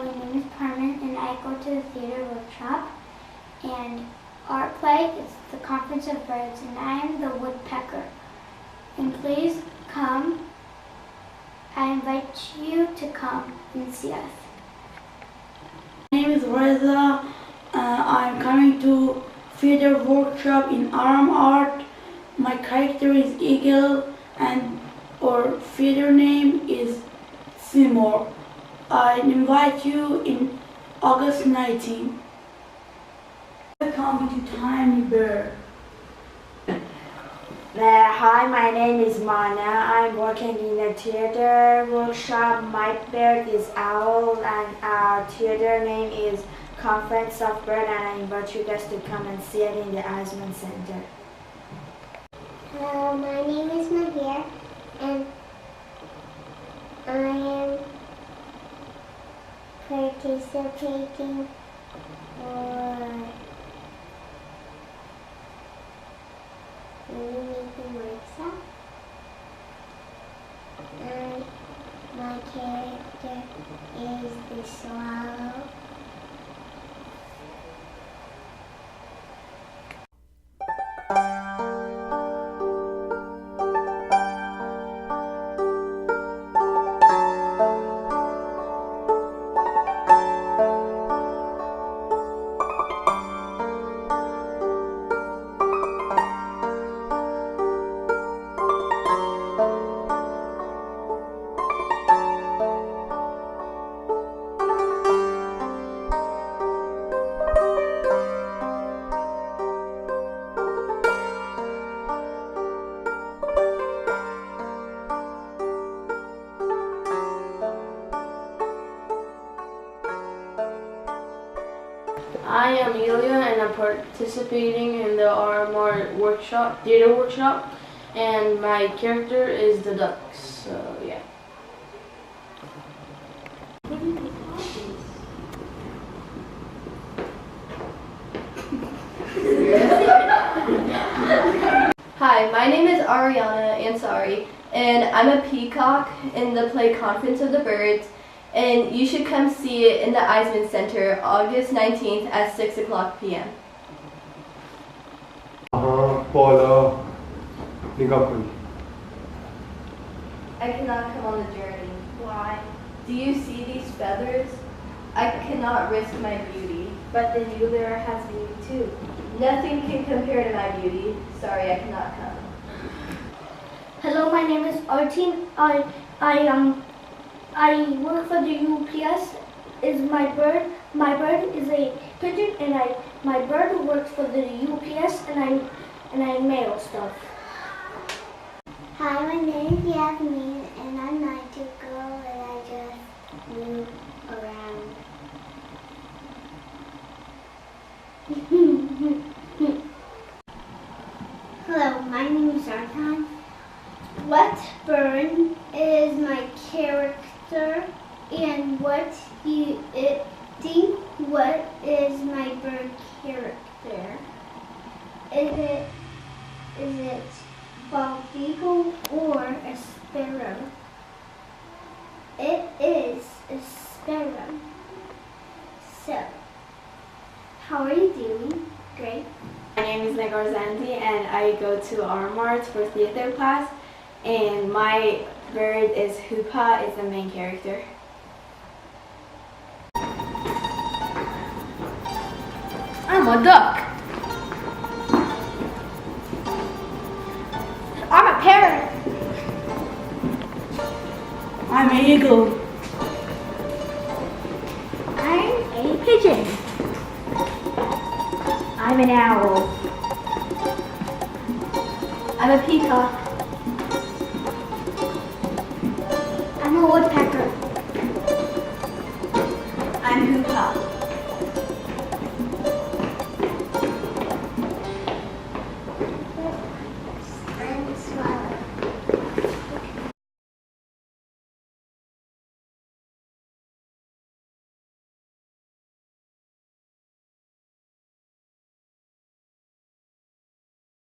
my name is Carmen, and I go to the theater workshop. And art play is the Conference of Birds, and I am the woodpecker. And please come. I invite you to come and see us. My name is Reza. I'm coming to theater workshop in AramArt. My character is Eagle, and our theater name is Seymour. I invite you in August 19. Welcome to Tiny Bird. Hi, my name is Mana. I'm working in a theater workshop. My bird is Owl, and our theater name is Conference of Bird, and I invite you guys to come and see it in the Aghebati Center. Hello, my name is Mahir, and I am participating for making workshop. And my character is the swallow. I am Ilya, and I'm participating in the AramArt workshop, theater workshop, and my character is the ducks. So yeah. Hi, my name is Ariana Ansari, and I'm a peacock in the play Conference of the Birds. And you should come see it in the Aghebati Center August 19th at 6 o'clock p.m. Attar of Nishapuri. I cannot come on the journey. Why? Do you see these feathers? I cannot risk my beauty. But the new bear has beauty too. Nothing can compare to my beauty. Sorry, I cannot come. Hello, my name is Artin. I work for the UPS. Is my bird. My bird is a pigeon, and my bird works for the UPS, and I mail stuff. Hi, my name is Yasmin, and I'm 9 to go, and I just move around. Hello, my name is Artan. What bird is my character, and what you think? What is my bird character? Is it bald eagle or a sparrow? It is a sparrow. So, how are you doing? Great. My name is Negar Zandi, and I go to AramArt for theater class. And my bird is Hoopa, is the main character. I'm a duck. I'm a parrot. I'm an eagle. I'm a pigeon. I'm an owl. I'm a peacock. I'm a woodpecker.